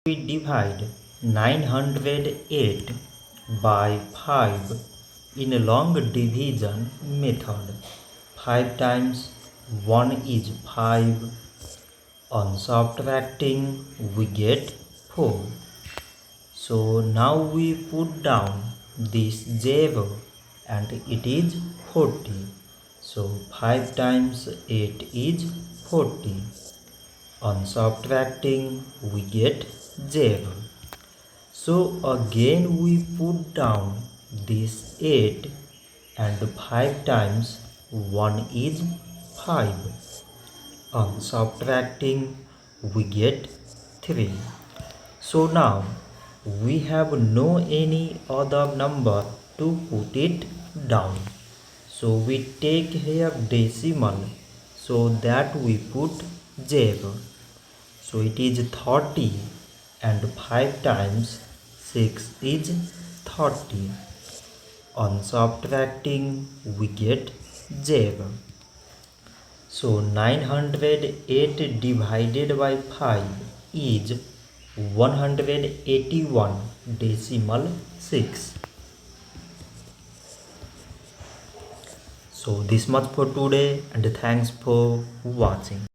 We divide 908 by 5 in a long division method. 5 times 1 is 5. On subtracting we get 4. So now we put down this 0 and it is 40. So 5 times 8 is 40. On subtracting we get 0. So again we put down this 8 and 5 times 1 is 5. On subtracting we get 3. So now we have no any other number to put it down. So we take here decimal so that we put 0. So it is 30 and 5 times 6 is 30. On subtracting we get 0. So 908 divided by 5 is 181.6. So this much for today and thanks for watching.